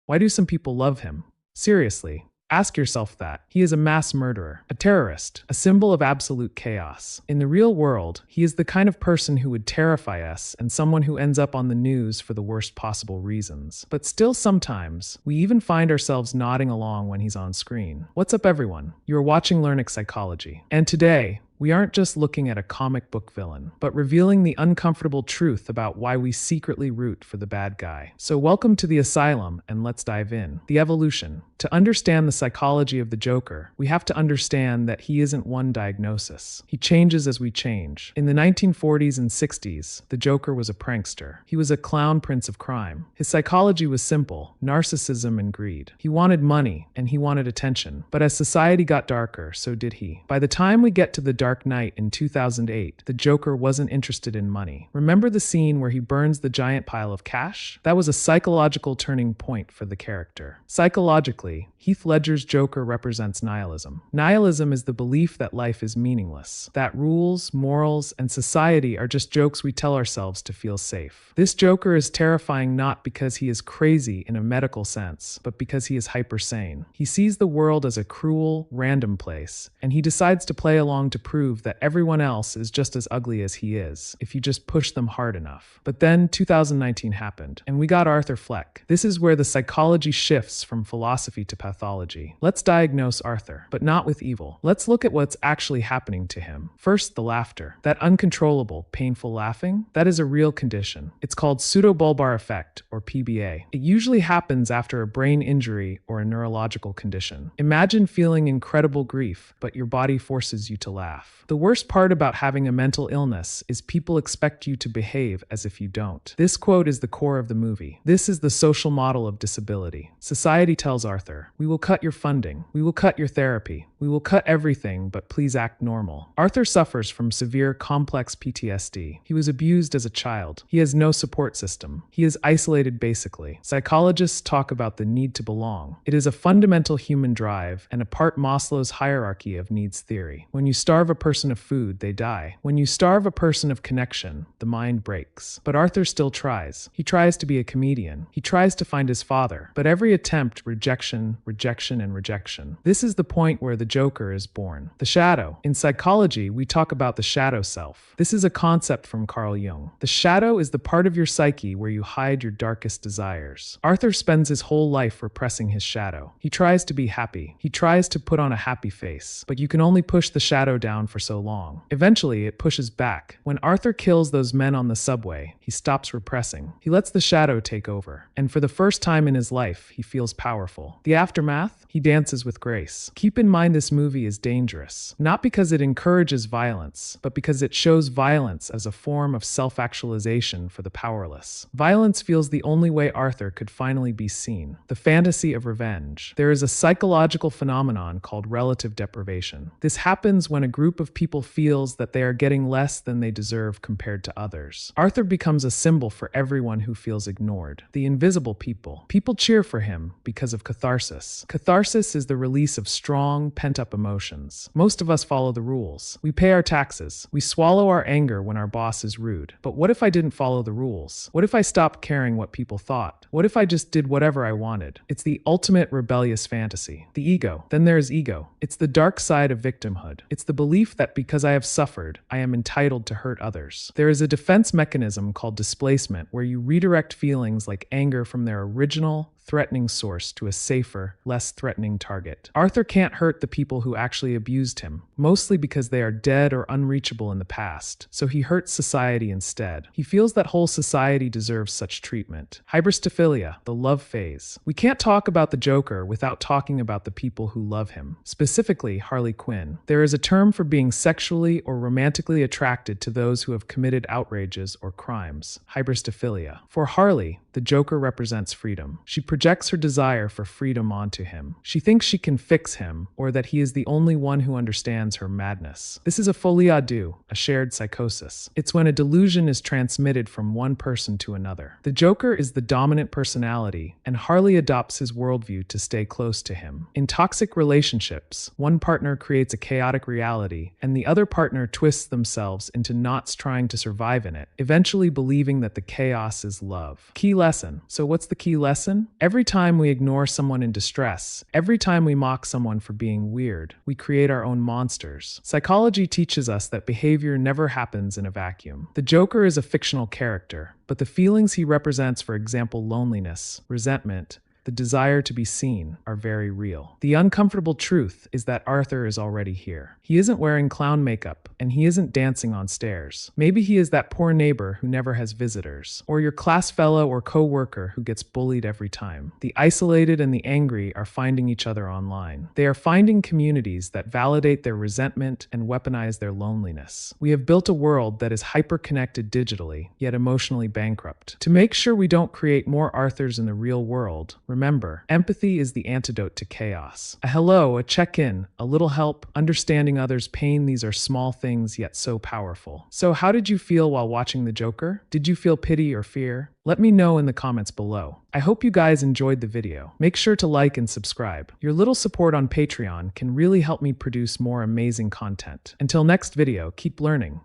Why do some people love him? Seriously. Ask yourself that. He is a mass murderer, a terrorist, a symbol of absolute chaos. In the real world, he is the kind of person who would terrify us and someone who ends up on the news for the worst possible reasons. But still sometimes, we even find ourselves nodding along when he's on screen. What's up everyone? You're watching Learniq Psychology. And today, we aren't just looking at a comic book villain, but revealing the uncomfortable truth about why we secretly root for the bad guy. So welcome to the asylum, and let's dive in. The evolution. To understand the psychology of the Joker, we have to understand that he isn't one diagnosis. He changes as we change. In the 1940s and 60s, the Joker was a prankster. He was a clown prince of crime. His psychology was simple: narcissism and greed. He wanted money, and he wanted attention. But as society got darker, so did he. By the time we get to the Dark Knight in 2008, the Joker wasn't interested in money. Remember the scene where he burns the giant pile of cash? That was a psychological turning point for the character. Psychologically, Heath Ledger's Joker represents nihilism. Nihilism is the belief that life is meaningless, that rules, morals, and society are just jokes we tell ourselves to feel safe. This Joker is terrifying not because he is crazy in a medical sense, but because he is hypersane. He sees the world as a cruel, random place, and he decides to play along to prove that everyone else is just as ugly as he is, if you just push them hard enough. But then 2019 happened, and we got Arthur Fleck. This is where the psychology shifts from philosophy to pathology. Let's diagnose Arthur, but not with evil. Let's look at what's actually happening to him. First, the laughter. That uncontrollable, painful laughing, that is a real condition. It's called pseudobulbar effect, or PBA. It usually happens after a brain injury or a neurological condition. Imagine feeling incredible grief, but your body forces you to laugh. The worst part about having a mental illness is people expect you to behave as if you don't. This quote is the core of the movie. This is the social model of disability. Society tells Arthur, "We will cut your funding. We will cut your therapy. We will cut everything, but please act normal." Arthur suffers from severe complex PTSD. He was abused as a child. He has no support system. He is isolated basically. Psychologists talk about the need to belong. It is a fundamental human drive and a part Maslow's hierarchy of needs theory. When you starve a person of food, they die. When you starve a person of connection, the mind breaks. But Arthur still tries. He tries to be a comedian. He tries to find his father. But every attempt, rejection, and rejection. This is the point where the Joker is born. The shadow. In psychology, we talk about the shadow self. This is a concept from Carl Jung. The shadow is the part of your psyche where you hide your darkest desires. Arthur spends his whole life repressing his shadow. He tries to be happy. He tries to put on a happy face. But you can only push the shadow down for so long. Eventually, it pushes back. When Arthur kills those men on the subway, he stops repressing. He lets the shadow take over. And for the first time in his life, he feels powerful. The aftermath? He dances with grace. Keep in mind this movie is dangerous, not because it encourages violence, but because it shows violence as a form of self-actualization for the powerless. Violence feels the only way Arthur could finally be seen. The fantasy of revenge. There is a psychological phenomenon called relative deprivation. This happens when a group of people feels that they are getting less than they deserve compared to others. Arthur becomes a symbol for everyone who feels ignored. The invisible people. People cheer for him because of catharsis. Catharsis is the release of strong, pent-up emotions. Most of us follow the rules. We pay our taxes. We swallow our anger when our boss is rude. But what if I didn't follow the rules? What if I stopped caring what people thought? What if I just did whatever I wanted? It's the ultimate rebellious fantasy. The ego. Then there's ego. It's the dark side of victimhood. It's the belief that because I have suffered, I am entitled to hurt others. There is a defense mechanism called displacement where you redirect feelings like anger from their original, threatening source to a safer, less threatening target. Arthur can't hurt the people who actually abused him, mostly because they are dead or unreachable in the past, so he hurts society instead. He feels that whole society deserves such treatment. HYBRISTOPHILIA, the love phase. We can't talk about the Joker without talking about the people who love him, specifically Harley Quinn. There is a term for being sexually or romantically attracted to those who have committed outrages or crimes. HYBRISTOPHILIA. For Harley, the Joker represents freedom. She projects her desire for freedom onto him. She thinks she can fix him, or that he is the only one who understands her madness. This is a folie à deux, a shared psychosis. It's when a delusion is transmitted from one person to another. The Joker is the dominant personality, and Harley adopts his worldview to stay close to him. In toxic relationships, one partner creates a chaotic reality, and the other partner twists themselves into knots trying to survive in it, eventually believing that the chaos is love. Key lesson. So what's the key lesson? Every time we ignore someone in distress, every time we mock someone for being weird, we create our own monsters. Psychology teaches us that behavior never happens in a vacuum. The Joker is a fictional character, but the feelings he represents, for example, loneliness, resentment, the desire to be seen, are very real. The uncomfortable truth is that Arthur is already here. He isn't wearing clown makeup, and he isn't dancing on stairs. Maybe he is that poor neighbor who never has visitors, or your class fellow or co-worker who gets bullied every time. The isolated and the angry are finding each other online. They are finding communities that validate their resentment and weaponize their loneliness. We have built a world that is hyper-connected digitally, yet emotionally bankrupt. To make sure we don't create more Arthurs in the real world, remember, empathy is the antidote to chaos. A hello, a check-in, a little help, understanding others' pain, these are small things yet so powerful. So how did you feel while watching The Joker? Did you feel pity or fear? Let me know in the comments below. I hope you guys enjoyed the video. Make sure to like and subscribe. Your little support on Patreon can really help me produce more amazing content. Until next video, keep learning.